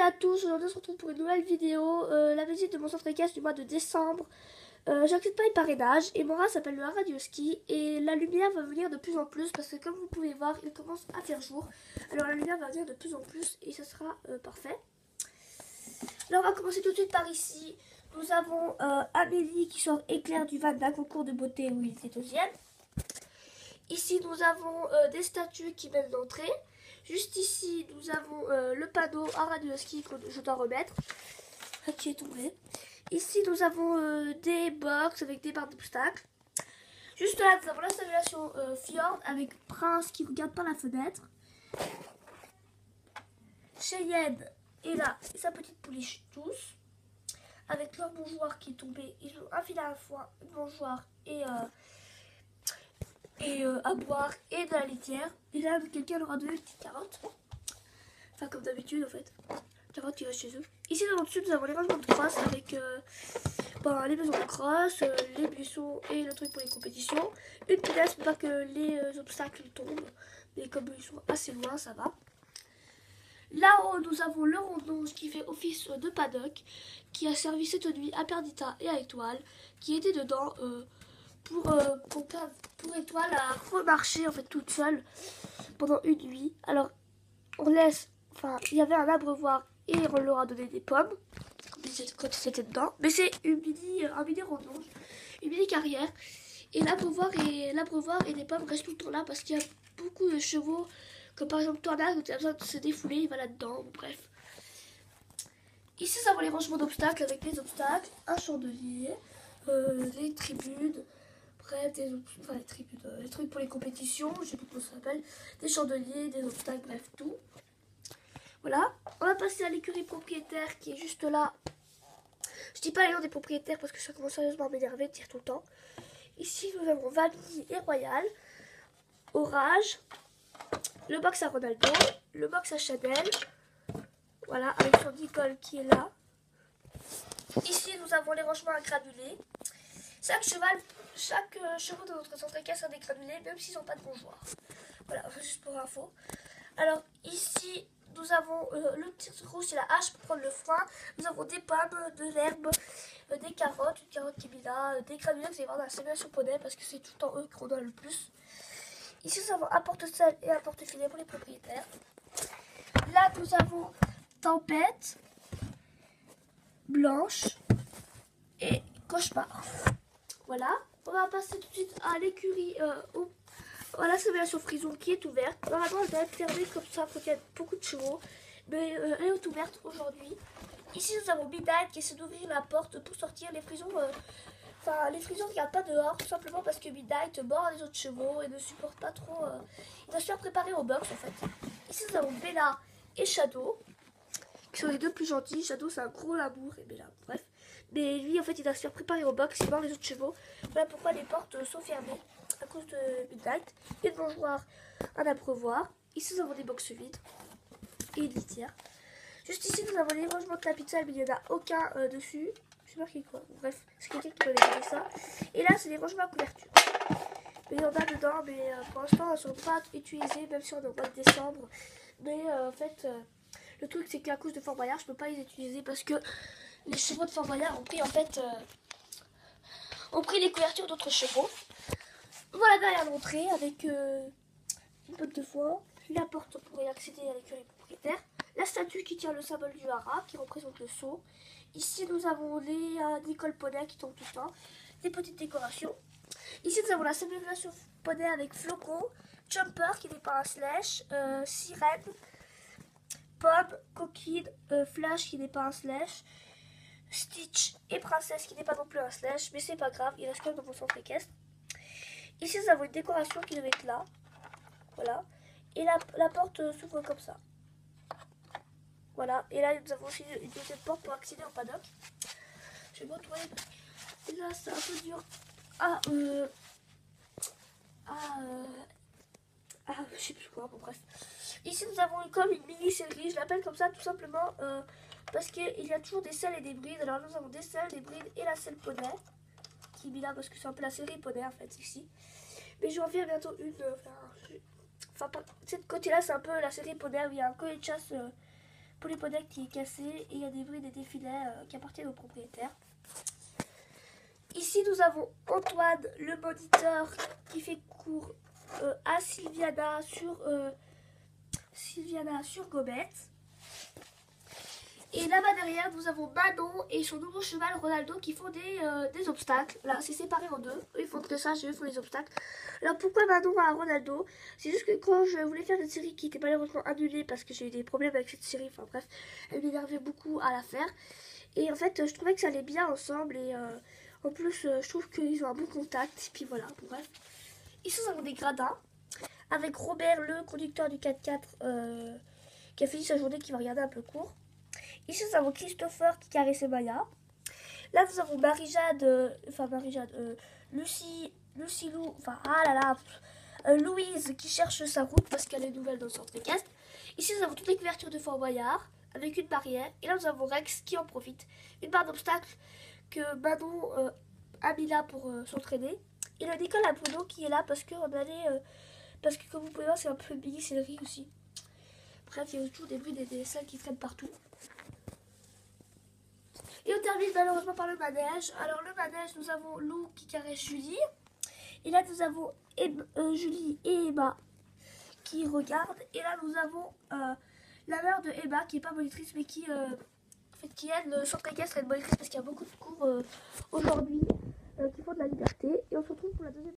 À tous, aujourd'hui on se retrouve pour une nouvelle vidéo, la visite de mon centre équestre du mois de décembre. J'accepte pas les parrainages et mon rat s'appelle le Radioski et la lumière va venir de plus en plus parce que comme vous pouvez voir il commence à faire jour. Alors la lumière va venir de plus en plus et ça sera parfait. Là on va commencer tout de suite par ici. Nous avons Amélie qui sort éclair du van d'un concours de beauté où il était deuxième. Ici nous avons des statues qui mènent l'entrée. Juste ici, nous avons le panneau à Radioski que je dois remettre, qui est tombé. Ici, nous avons des box avec des barres d'obstacles. Juste là, nous avons l'installation Fjord avec Prince qui regarde par la fenêtre. Cheyenne est là, et sa petite pouliche tous. Avec leur mangeoire qui est tombé. Ils ont un fil à la fois, une mangeoire et à boire et de la litière. Et là, quelqu'un leur a donné une petite carotte. Enfin, comme d'habitude, en fait. Carotte qui reste chez eux. Ici, dans le dessus, nous avons les rangements de crosse avec les maisons de crosse, les buissons et le truc pour les compétitions. Une punaise pour pas que les obstacles tombent. Mais comme ils sont assez loin, ça va. Là-haut, nous avons le rondonge qui fait office de paddock, qui a servi cette nuit à Perdita et à Étoile, qui était dedans pour Étoile à remarcher en fait toute seule pendant une nuit. Alors on laisse, enfin il y avait un abreuvoir et on leur a donné des pommes quand ils étaient dedans. Mais c'est un mini rondonge, une mini carrière. Et l'abreuvoir et les pommes restent tout le temps là parce qu'il y a beaucoup de chevaux, comme par exemple Tornade, où tu as besoin de se défouler, il va là-dedans, bref. Ici, ça va les rangements d'obstacles avec les obstacles, un chandelier, les tribunes, bref, les trucs pour les compétitions, je sais plus comment ça s'appelle, des chandeliers, des obstacles, bref, tout. Voilà, on va passer à l'écurie propriétaire qui est juste là. Je dis pas les noms des propriétaires parce que ça commence sérieusement à m'énerver de dire tout le temps. Ici, nous avons Vanille et Royal, Orage, le box à Ronaldo, le box à Chanel, voilà, avec son Nicole qui est là. Ici, nous avons les rangements à granulés. Chaque chevaux de notre centre équestre a des granulés, même s'ils n'ont pas de mangeoire. Voilà, juste pour info. Alors, ici, nous avons le petit rouge, c'est la hache pour prendre le foin. Nous avons des pommes, de l'herbe, des carottes, une carotte qui est là, des granulés que vous allez voir dans la simulation poney parce que c'est tout le temps eux qu'on donne le plus. Ici, nous avons un porte-salle et un porte-filet pour les propriétaires. Là, nous avons Tempête, Blanche et Cauchemar. Voilà, on va passer tout de suite à l'écurie, à la simulation frison qui est ouverte. Normalement, elle doit être fermée comme ça, faut qu'il y ait beaucoup de chevaux, mais elle est ouverte aujourd'hui. Ici, nous avons Midnight qui essaie d'ouvrir la porte pour sortir les frisons. Les frisons ne regardent pas dehors, tout simplement parce que Midnight mord les autres chevaux et ne supporte pas trop. Il doit se faire préparer au box en fait. Ici, nous avons Bella et Shadow, qui sont les deux plus gentils. Shadow, c'est un gros labour, et Bella, bref. Mais lui, en fait, il doit se faire préparer au box, il mord les autres chevaux. Voilà pourquoi les portes sont fermées à cause de Midnight. Une mangeoire, un abreuvoir. Ici, nous avons des box vides et une litière. Juste ici, nous avons les rangements de la pizza, mais il n'y en a aucun dessus. Je sais pas qui quoi. Bref, c'est quelqu'un qui m'avait dit ça. Et là, c'est les rangements à couverture. Mais il y en a dedans, mais pour l'instant, elles ne sont pas utilisées, même si on est au mois de décembre. Mais en fait, le truc, c'est qu'à cause de Fort Boyard, je peux pas les utiliser parce que les chevaux de Fort Boyard ont pris en fait ont pris les couvertures d'autres chevaux. Voilà derrière l'entrée avec une botte de foin, la porte pour y accéder à l'écurie propriétaire, la statue qui tient le symbole du hara qui représente le sceau. Ici nous avons les Nicole Poney qui tombent tout le temps, des petites décorations. Ici nous avons la simulation poney avec Floco, Jumper qui n'est pas un slash, Sirène, Pomme, Coquine, Flash qui n'est pas un slash, Stitch et Princesse qui n'est pas non plus un slash, mais c'est pas grave, il reste quand même dans mon centre équestre. Ici nous avons une décoration qui devait être là, voilà, et la porte s'ouvre comme ça. Voilà, et là nous avons aussi une deuxième porte pour accéder au paddock. Je vais me retrouver. Et là c'est un peu dur. Je sais plus quoi, bon bref. Ici nous avons comme une mini-sellerie, je l'appelle comme ça tout simplement parce qu'il y a toujours des selles et des brides. Alors nous avons des selles, des brides et la selle poney qui est mis là parce que c'est un peu la série poney en fait ici. Mais je vais en faire bientôt une. De ce côté là c'est un peu la série poney où il y a un collet de chasse polypodèque qui est cassé et il y a des brides et des filets qui appartiennent au propriétaire. Ici, nous avons Antoine, le moniteur, qui fait cours à Sylviana sur Gomette. Et là-bas derrière, nous avons Manon et son nouveau cheval Ronaldo qui font des obstacles. Là, c'est séparé en deux. Eux, ils font le dressage et eux, ils font les obstacles. Alors, pourquoi Manon à Ronaldo? C'est juste que quand je voulais faire cette série qui était malheureusement annulée parce que j'ai eu des problèmes avec cette série, enfin bref, elle m'énervait beaucoup à la faire. Et en fait, je trouvais que ça allait bien ensemble et en plus, je trouve qu'ils ont un bon contact. Et puis voilà, bref. Ici, nous avons des gradins avec Robert, le conducteur du 4x4 qui a fini sa journée, qui va regarder un peu court. Ici, nous avons Christopher qui caresse Maya. Là, nous avons Lucie Lou, Louise qui cherche sa route parce qu'elle est nouvelle dans le centre équestre. Ici, nous avons toutes les couvertures de Fort Boyard avec une barrière. Et là, nous avons Rex qui en profite. Une barre d'obstacles que Manon a mis là pour s'entraîner. Et la Nicole à Bruno qui est là parce que parce que comme vous pouvez voir, c'est un peu Billy Céleri aussi. Bref, il y a toujours des bruits des salles qui traînent partout. Et on termine malheureusement par le manège. Alors le manège, nous avons Lou qui caresse Julie. Et là nous avons Julie et Emma qui regardent. Et là nous avons la mère de Emma qui n'est pas monitrice mais qui aide le centre équestre à être monitrice parce qu'il y a beaucoup de cours aujourd'hui qui font de la liberté. Et on se retrouve pour la deuxième.